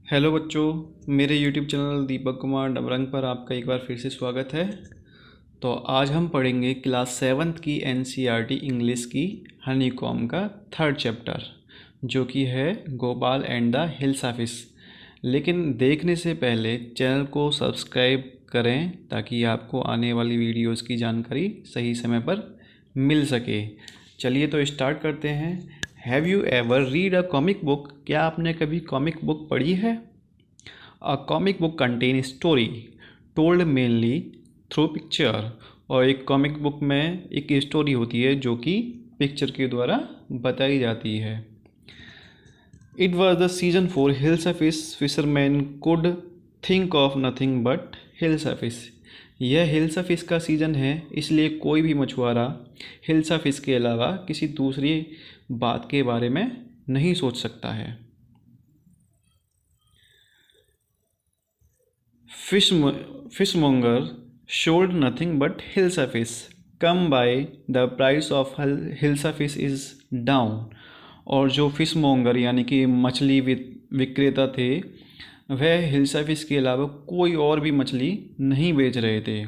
Hello बच्चों, मेरे YouTube channel Deepak Kumar डबरंग पर आपका एक बार फिर से स्वागत है। तो आज हम पढ़ेंगे क्लास सेवन्थ की एनसीईआरटी इंग्लिश की हनीकॉम का थर्ड चैप्टर, जो कि है Gopal and the hilsa fish. लेकिन देखने से पहले चैनल को सब्सक्राइब करें ताकि आपको आने वाली वीडियोस की जानकारी सही समय पर मिल सके। चलिए तो स्टार्ट करते हैं। Have you ever read a comic book? क्या आपने कभी कॉमिक बुक पढ़ी है? A comic book contain story told mainly through picture. और एक कॉमिक बुक में एक स्टोरी होती है जो कि पिक्चर के द्वारा बताई जाती है। It was the season for hilsa fish. Fisherman could think of nothing but hilsa fish. यह हिल्सा फिश का सीज़न है, इसलिए कोई भी मछुआरा हिल्सा फिश के अलावा किसी दूसरी बात के बारे में नहीं सोच सकता है। Fishmonger showed nothing but hilsa fish. Come by, the price of hilsa fish is down. और जो फिशमोंगर यानी कि मछली विक्रेता थे, वह हिल्सा फिश के अलावा कोई और भी मछली नहीं बेच रहे थे।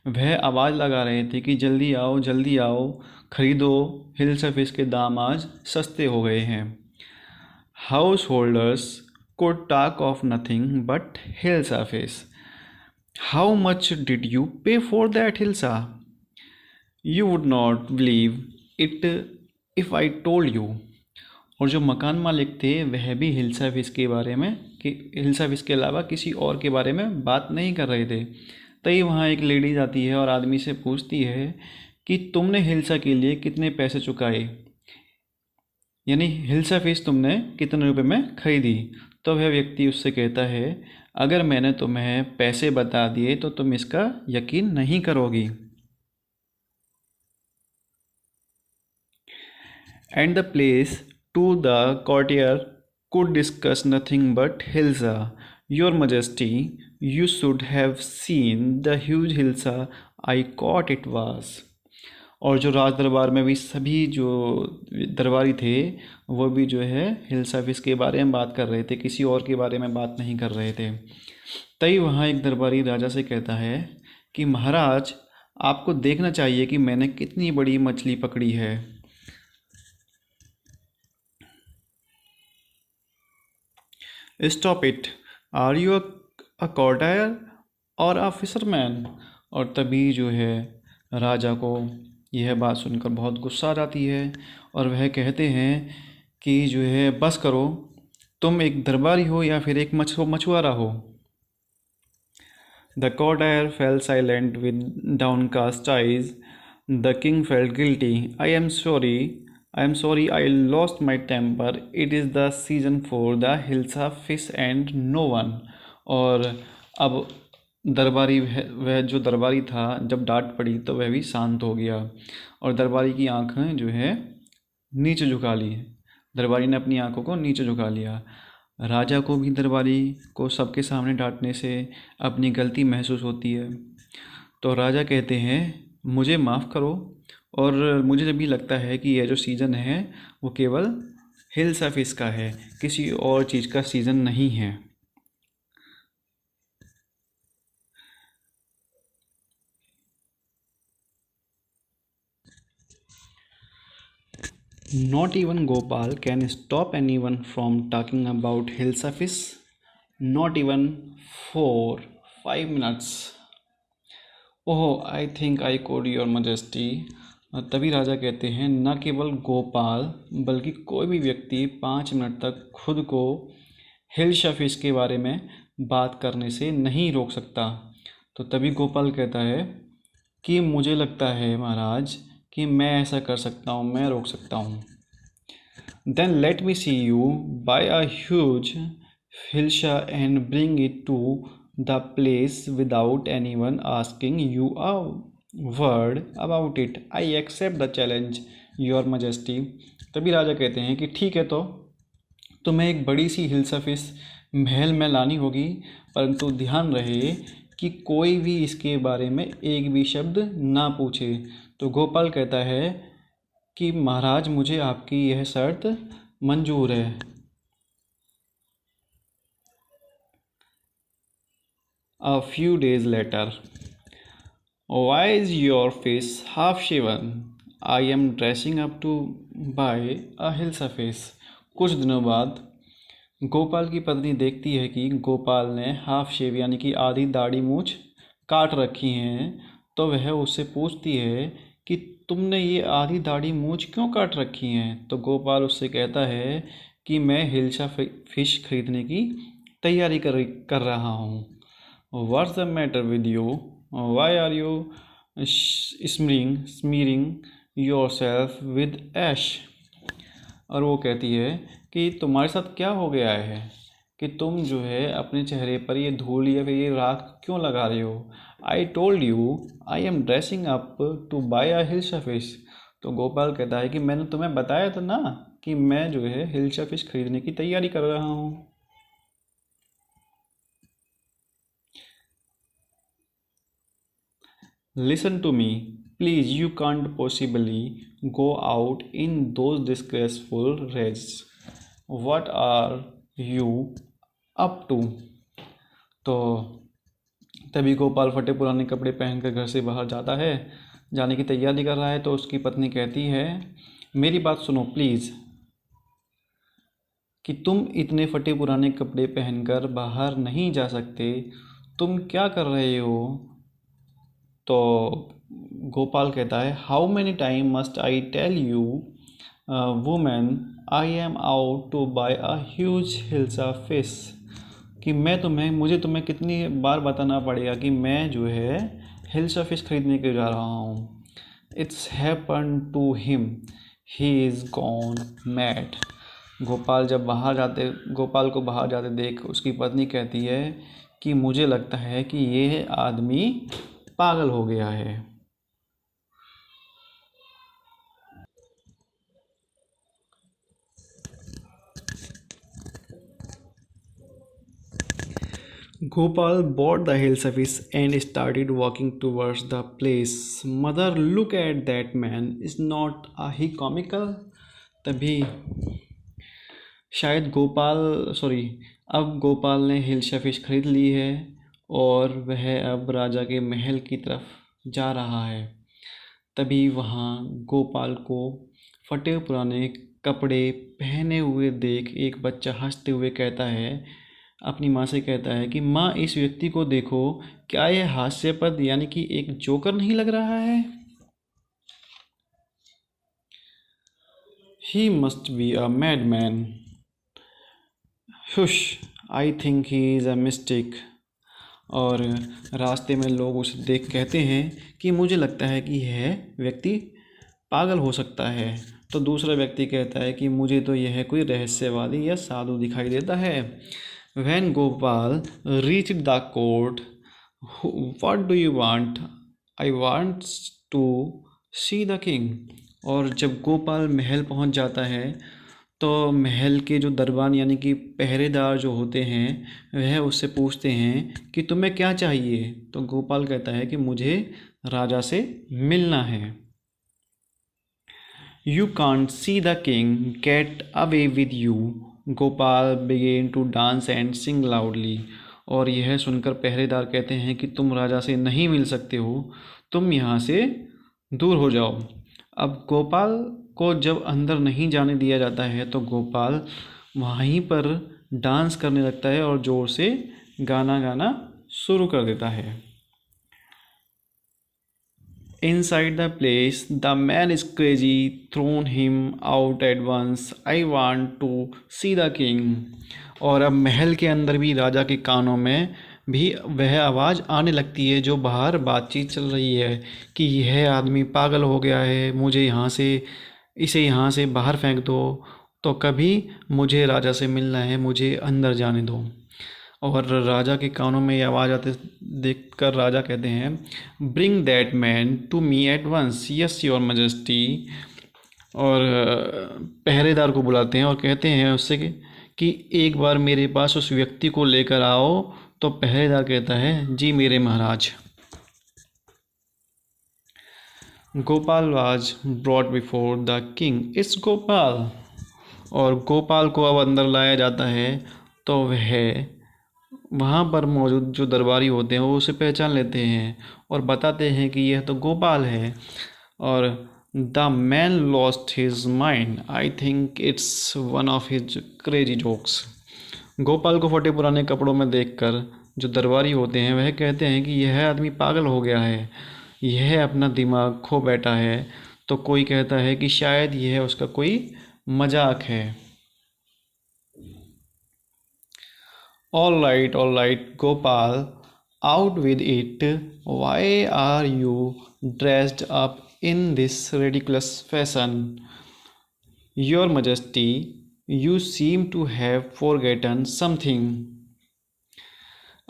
वह आवाज़ लगा रहे थे कि जल्दी आओ, खरीदो, हिल्सा फिश के दाम आज सस्ते हो गए हैं। House holders could talk of nothing but hilsa fish. How much did you pay for that hilsa? You would not believe it if I told you. और जो मकान मालिक थे वह भी हिल्सा फिश के बारे में कि हिल्सा फिश के अलावा किसी और के बारे में बात नहीं कर रहे थे। तभी वहाँ एक लेडीज आती है और आदमी से पूछती है कि तुमने हिल्सा के लिए कितने पैसे चुकाए, यानी हिल्सा फिश तुमने कितने रुपए में खरीदी। तो वह व्यक्ति उससे कहता है, अगर मैंने तुम्हें पैसे बता दिए तो तुम इसका यकीन नहीं करोगी। And the place to the courtier could discuss nothing but hilsa. Your Majesty, you should have seen the huge hilsa I caught it was. और जो राज दरबार में भी सभी जो दरबारी थे वो भी जो है हिल्सा फिश के बारे में बात कर रहे थे, किसी और के बारे में बात नहीं कर रहे थे। तभी वहाँ एक दरबारी राजा से कहता है कि महाराज, आपको देखना चाहिए कि मैंने कितनी बड़ी मछली पकड़ी है। Stop it, are you a courtier or a fisherman? और तभी जो है राजा को यह बात सुनकर बहुत गुस्सा आ जाती है और वह कहते हैं कि जो है बस करो, तुम एक दरबारी हो या फिर एक मछुआरा हो। The courtier fell silent with downcast eyes. The king felt guilty. I am sorry, I lost my temper. It is the season for the hilsa fish and no one. और अब दरबारी वह जो दरबारी था, जब डांट पड़ी तो वह भी शांत हो गया और दरबारी की आंखें जो है नीचे झुका ली। दरबारी ने अपनी आंखों को नीचे झुका लिया। राजा को भी दरबारी को सबके सामने डांटने से अपनी गलती महसूस होती है। तो राजा कहते हैं, मुझे माफ़ करो, और मुझे भी लगता है कि यह जो सीज़न है वो केवल हिल्सा फिश का है, किसी और चीज़ का सीज़न नहीं है। Not even Gopal can stop anyone from talking about hilsa fish, not even for 5 minutes. Oh, I think I code your majesty. तभी राजा कहते हैं, न केवल गोपाल बल्कि कोई भी व्यक्ति 5 मिनट तक खुद को हिल्सा फिश के बारे में बात करने से नहीं रोक सकता। तो तभी गोपाल कहता है कि मुझे लगता है महाराज कि मैं ऐसा कर सकता हूँ, मैं रोक सकता हूँ। Then let me see you buy a huge hilsa and bring it to the place without anyone asking you a word about it. I accept the challenge, your majesty. तभी राजा कहते हैं कि ठीक है, तो तुम्हें एक बड़ी सी हिल्सा फिश महल में लानी होगी, परंतु ध्यान रहे कि कोई भी इसके बारे में एक भी शब्द ना पूछे। तो गोपाल कहता है कि महाराज, मुझे आपकी यह शर्त मंजूर है। A few days later. Why is your face half shaven? I am dressing up to buy a hill surface. कुछ दिनों बाद गोपाल की पत्नी देखती है कि गोपाल ने हाफ शेव यानी कि आधी दाढ़ी मूछ काट रखी हैं। तो वह उससे पूछती है कि तुमने ये आधी दाढ़ी मूछ क्यों काट रखी हैं। तो गोपाल उससे कहता है कि मैं हिल्सा फिश खरीदने की तैयारी कर रहा हूँ। What's the matter with you? Why are you smearing yourself with ash? और वो कहती है कि तुम्हारे साथ क्या हो गया है कि तुम जो है अपने चेहरे पर ये धूल या फिर ये राख क्यों लगा रहे हो। I told you I am dressing up to buy a hilsa fish. तो गोपाल कहता है कि मैंने तुम्हें बताया था ना कि मैं जो है हिल्सा फिश खरीदने की तैयारी कर रहा हूँ। Listen to me, please. You can't possibly go out in those disgraceful rags. What are you up to? तो तभी गोपाल फटे पुराने कपड़े पहनकर घर से बाहर जाता है, जाने की तैयारी कर रहा है। तो उसकी पत्नी कहती है, मेरी बात सुनो प्लीज़, कि तुम इतने फटे पुराने कपड़े पहनकर बाहर नहीं जा सकते। तुम क्या कर रहे हो? तो गोपाल कहता है, how many time must I tell you women I am out to buy a huge hilsa fish? कि मुझे तुम्हें कितनी बार बताना पड़ेगा कि मैं जो है हिल्सा फिश खरीदने के जा रहा हूँ। It's happen to him, he is gone mad. Gopal को बाहर जाते देख उसकी पत्नी कहती है कि मुझे लगता है कि ये आदमी पागल हो गया है। Gopal bought the hill surface and started walking towards the place. Mother, look at that man. Is not he comical? तभी शायद अब गोपाल ने हिल्सा फिश खरीद ली है और वह अब राजा के महल की तरफ जा रहा है। तभी वहाँ गोपाल को फटे पुराने कपड़े पहने हुए देख एक बच्चा हंसते हुए कहता है, अपनी माँ से कहता है कि माँ, इस व्यक्ति को देखो, क्या यह हास्यपद यानी कि एक जोकर नहीं लग रहा है? He must be a mad man. Hush, I think he is a mistake. और रास्ते में लोग उसे देख कहते हैं कि मुझे लगता है कि यह व्यक्ति पागल हो सकता है। तो दूसरा व्यक्ति कहता है कि मुझे तो यह कोई रहस्यवादी या साधु दिखाई देता है। When Gopal reached the court, what do you want? I want to see the king. और जब गोपाल महल पहुंच जाता है तो महल के जो दरबान यानी कि पहरेदार जो होते हैं वह उससे पूछते हैं कि तुम्हें क्या चाहिए। तो गोपाल कहता है कि मुझे राजा से मिलना है। You can't see the king, get away with you. Gopal began to dance and sing loudly. और यह सुनकर पहरेदार कहते हैं कि तुम राजा से नहीं मिल सकते हो, तुम यहाँ से दूर हो जाओ। अब गोपाल को जब अंदर नहीं जाने दिया जाता है तो गोपाल वहीं पर डांस करने लगता है और ज़ोर से गाना गाना शुरू कर देता है। Inside the place, the man is crazy. Thrown him out at once. I want to see the king. और अब महल के अंदर भी राजा के कानों में भी वह आवाज़ आने लगती है जो बाहर बातचीत चल रही है कि यह आदमी पागल हो गया है, इसे यहाँ से बाहर फेंक दो। तो कभी मुझे राजा से मिलना है, मुझे अंदर जाने दो। और राजा के कानों में ये आवाज़ आते देखकर राजा कहते हैं, bring that man to me at once. Yes your majesty. और पहरेदार को बुलाते हैं और कहते हैं उससे कि एक बार मेरे पास उस व्यक्ति को लेकर आओ। तो पहरेदार कहता है, जी मेरे महाराज। Gopal was brought before the king. It's Gopal. और गोपाल को अब अंदर लाया जाता है तो वहाँ पर मौजूद जो दरबारी होते हैं वो उसे पहचान लेते हैं और बताते हैं कि यह तो गोपाल है। और the man lost his mind, I think it's one of his crazy jokes. Gopal को फटे पुराने कपड़ों में देखकर जो दरबारी होते हैं वह कहते हैं कि यह आदमी पागल हो गया है, यह अपना दिमाग खो बैठा है। तो कोई कहता है कि शायद यह उसका कोई मजाक है। All right Gopal, out with it, why are you dressed up in this ridiculous fashion? Your majesty, you seem to have forgotten something.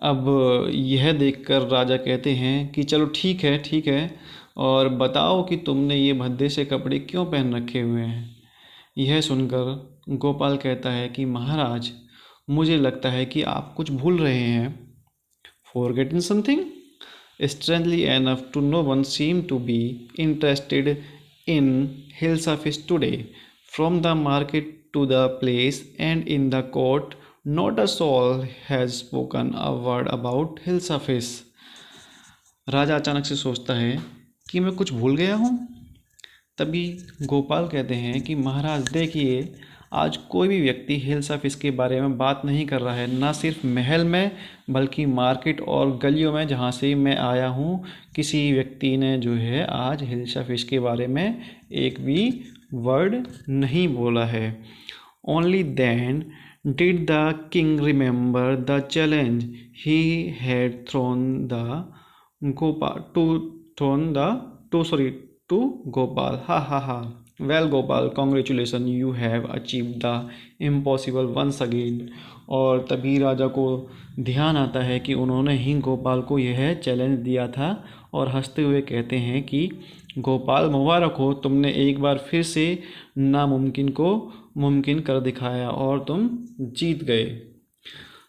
अब यह देखकर राजा कहते हैं कि चलो ठीक है, और बताओ कि तुमने ये भद्दे से कपड़े क्यों पहन रखे हुए हैं। यह सुनकर गोपाल कहता है कि महाराज, मुझे लगता है कि आप कुछ भूल रहे हैं। Forgotten something? Strangely enough, to no one seemed to be interested in Hilsafis today. From the market to the place and in the court, not a soul has spoken a word about Hilsafis. राजा अचानक से सोचता है कि मैं कुछ भूल गया हूँ। तभी गोपाल कहते हैं कि महाराज देखिए, आज कोई भी व्यक्ति हिल्साफिश के बारे में बात नहीं कर रहा है, ना सिर्फ महल में बल्कि मार्केट और गलियों में जहाँ से मैं आया हूँ, किसी व्यक्ति ने जो है आज हिल्साफिश के बारे में एक भी वर्ड नहीं बोला है। Only then did the king remember the challenge he had to Gopal. हा। Well Gopal, congratulations, you have achieved the impossible once again। और तभी राजा को ध्यान आता है कि उन्होंने ही गोपाल को यह चैलेंज दिया था, और हंसते हुए कहते हैं कि गोपाल मुबारक हो, तुमने एक बार फिर से नामुमकिन को मुमकिन कर दिखाया और तुम जीत गए।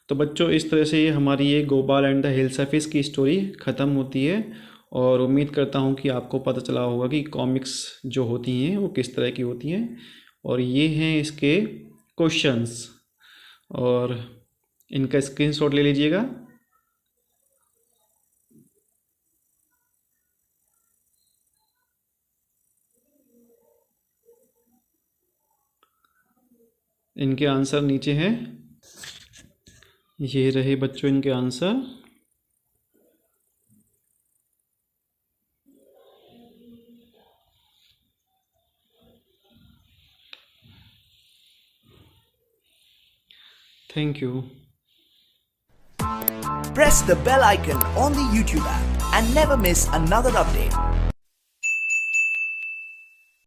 तो बच्चों, इस तरह से हमारी ये गोपाल एंड द हिल्साफिश की स्टोरी ख़त्म होती है। और उम्मीद करता हूँ कि आपको पता चला होगा कि कॉमिक्स जो होती हैं वो किस तरह की होती हैं। और ये हैं इसके क्वेश्चंस, और इनका स्क्रीनशॉट ले लीजिएगा। इनके आंसर नीचे हैं, ये रहे बच्चों इनके answer. Thank you. Press the bell icon on the YouTube app and never miss another update.